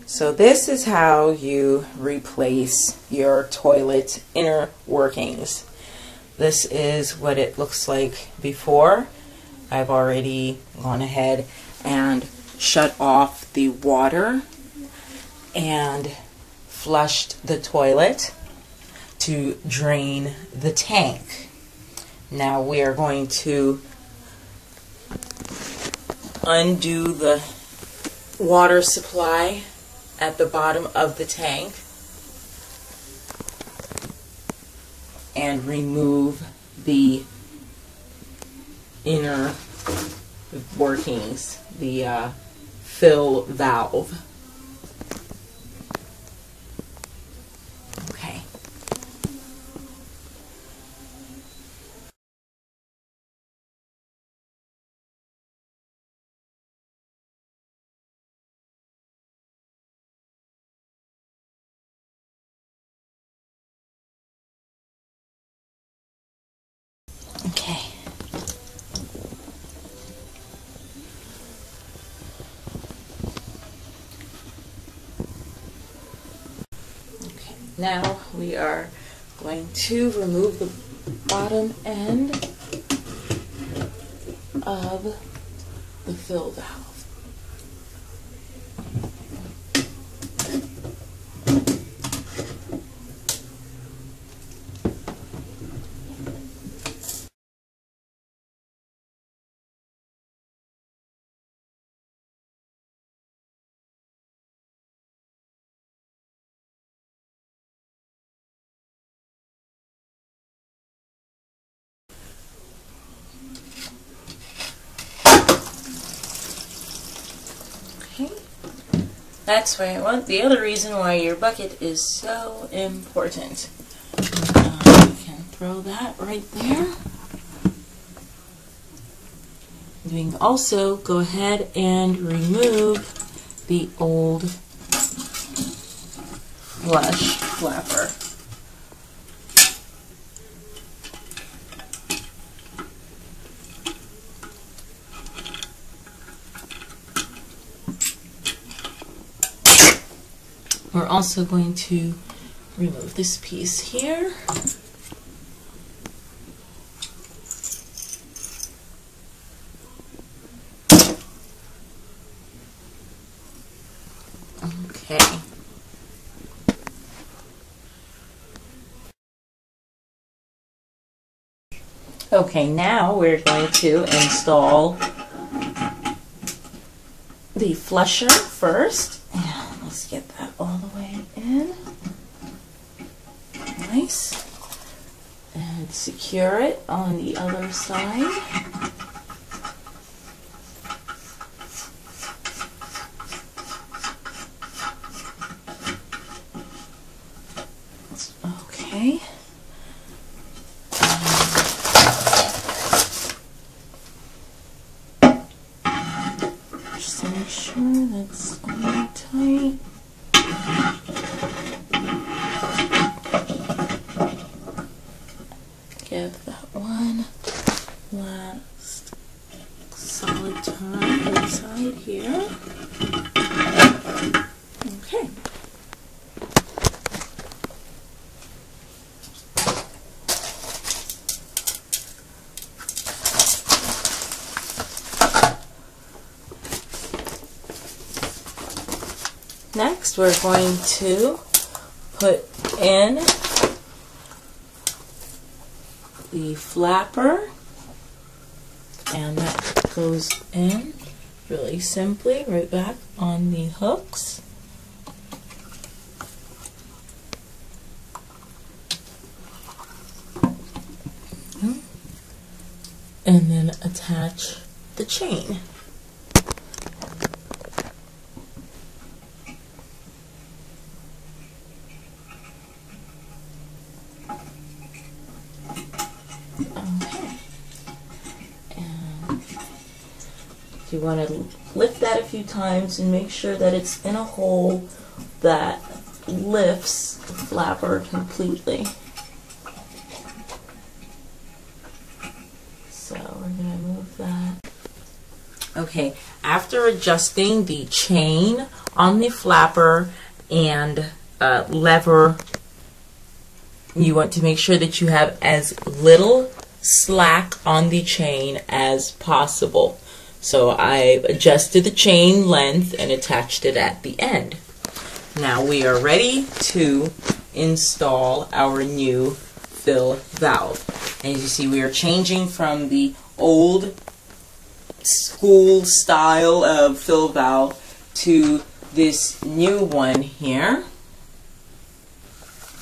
So this is how you replace your toilet inner workings. This is what it looks like before. I've already gone ahead and shut off the water and flushed the toilet to drain the tank. Now we are going to undo the water supply at the bottom of the tank and remove the inner workings, the fill valve. Okay. Okay. Okay. Now we are going to remove the bottom end of the fill valve. That's why I want the other reason why your bucket is so important. You can throw that right there. You can also go ahead and remove the old flush flapper. We're also going to remove this piece here. Okay. Okay, now we're going to install the flusher first. And let's get that all the way in. Nice. And secure it on the other side. Okay. Just to make sure that's all tight. Give that one last solid turn inside here. Okay. Next, we're going to put in the flapper, and that goes in really simply right back on the hooks. And then attach the chain. You want to lift that a few times and make sure that it's in a hole that lifts the flapper completely. So we're going to move that. Okay, after adjusting the chain on the flapper and lever, you want to make sure that you have as little slack on the chain as possible. So I've adjusted the chain length and attached it at the end. Now we are ready to install our new fill valve. And as you see, we are changing from the old school style of fill valve to this new one here.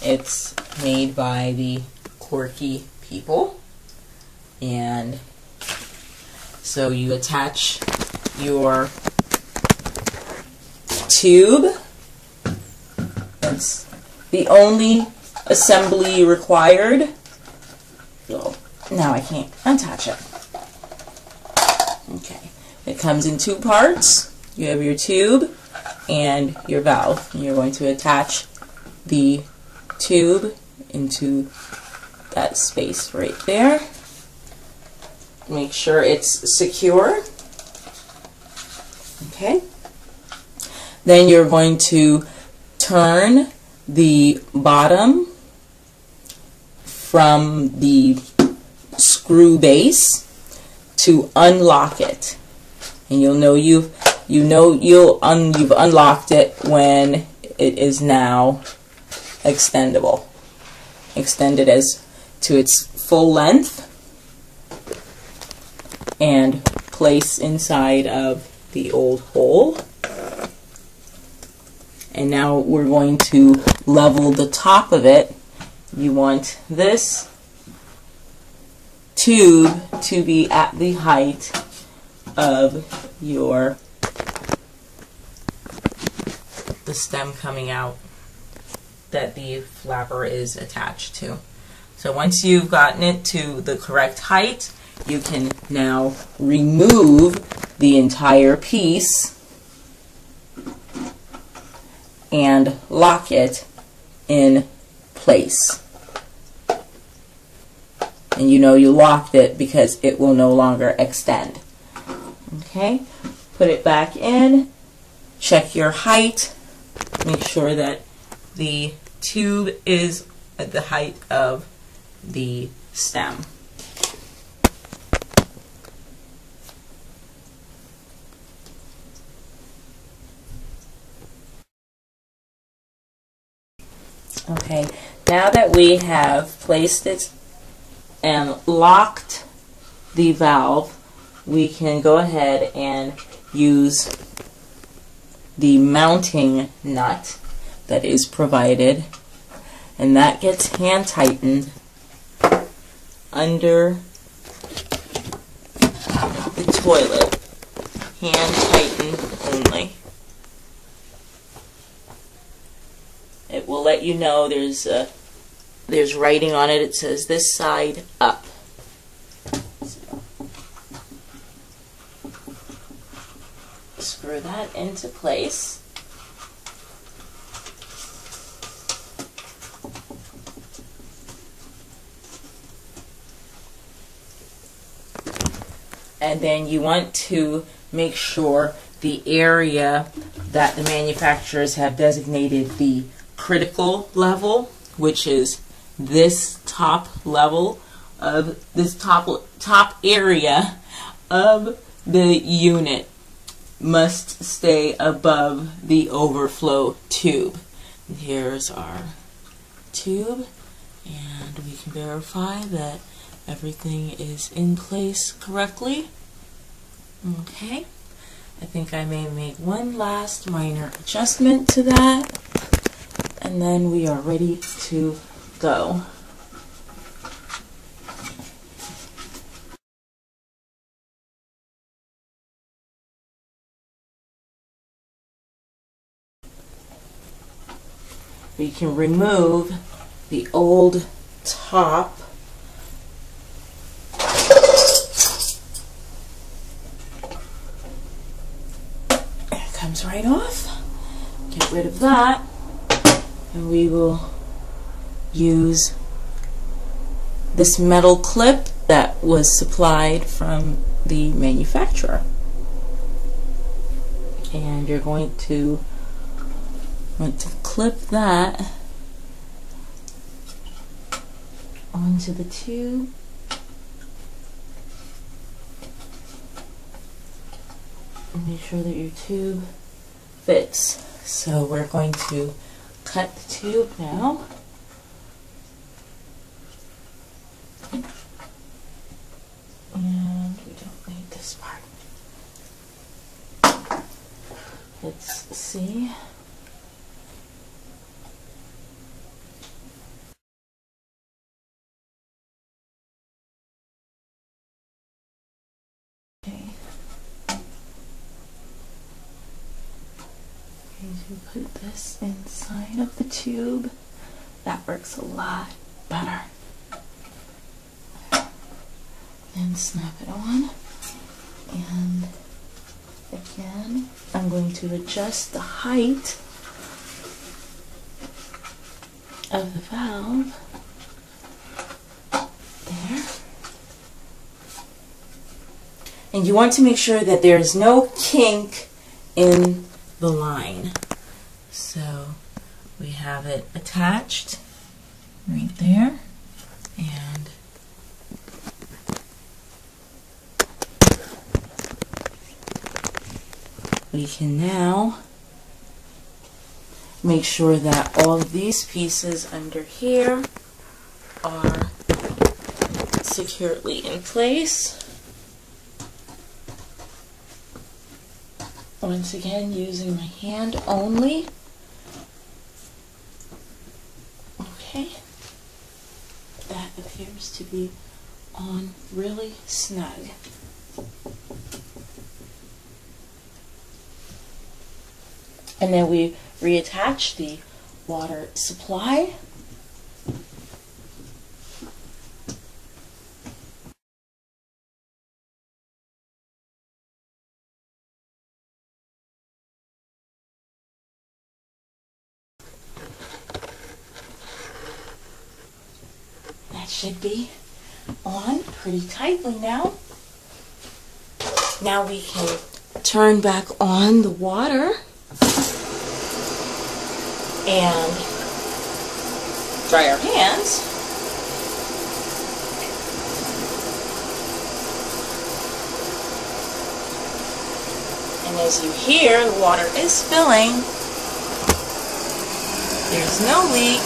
It's made by the Quirky people. And so you attach your tube. That's the only assembly required. So now I can't untouch it. Okay, it comes in two parts. You have your tube and your valve. And you're going to attach the tube into that space right there. Make sure it's secure. Okay. Then you're going to turn the bottom from the screw base to unlock it, and you'll know you've unlocked it when it is now extendable. Extend it as to its full length and place inside of the old hole. And now we're going to level the top of it. You want this tube to be at the height of the stem coming out that the flapper is attached to. So once you've gotten it to the correct height, you can now remove the entire piece and lock it in place. And you know you locked it because it will no longer extend. Okay, put it back in, check your height, make sure that the tube is at the height of the stem. Okay, now that we have placed it and locked the valve, we can go ahead and use the mounting nut that is provided, and that gets hand tightened under the toilet. Hand tighten only. It will let you know there's writing on it. It says this side up. Screw that into place. And then you want to make sure the area that the manufacturers have designated the critical level, which is this top level of this top area of the unit, must stay above the overflow tube. And here's our tube, and we can verify that everything is in place correctly. Okay, I think I may make one last minor adjustment to that, and then we are ready to go. We can remove the old top comes right off. Get rid of that, and we will use this metal clip that was supplied from the manufacturer. And you're going to going to clip that onto the tube. And make sure that your tube fits. So we're going to cut the tube now. And we don't need this part. Let's see. Okay. To put this inside of the tube. That works a lot better. And snap it on. And again, I'm going to adjust the height of the valve. There. And you want to make sure that there is no kink in the line. So we have it attached right there, and we can now make sure that all of these pieces under here are securely in place. Once again, using my hand only. Okay. That appears to be on really snug. And then we reattach the water supply. That should be on pretty tightly now. Now we can turn back on the water and dry our hands. And as you hear, the water is filling. There's no leak.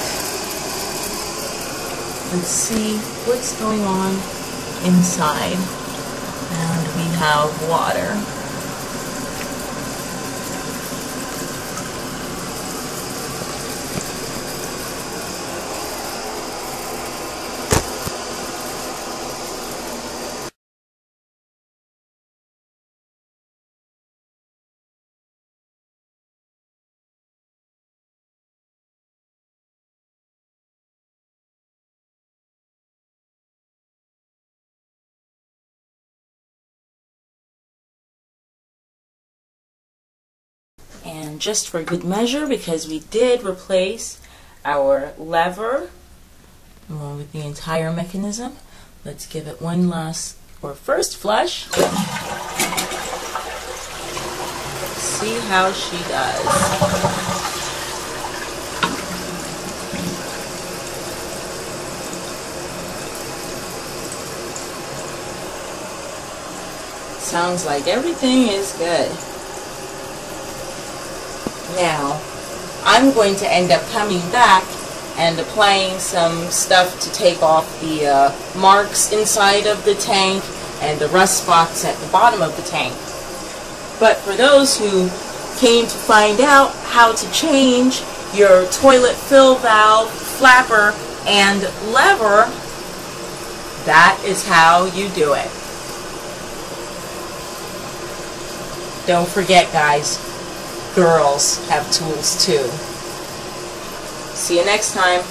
Let's see what's going on inside. And we have water. And just for good measure, because we did replace our lever along with the entire mechanism, let's give it one last or first flush. See how she does. Sounds like everything is good. Now, I'm going to end up coming back and applying some stuff to take off the marks inside of the tank and the rust spots at the bottom of the tank. But for those who came to find out how to change your toilet fill valve, flapper, and lever, that is how you do it. Don't forget, guys, girls have tools too. See you next time.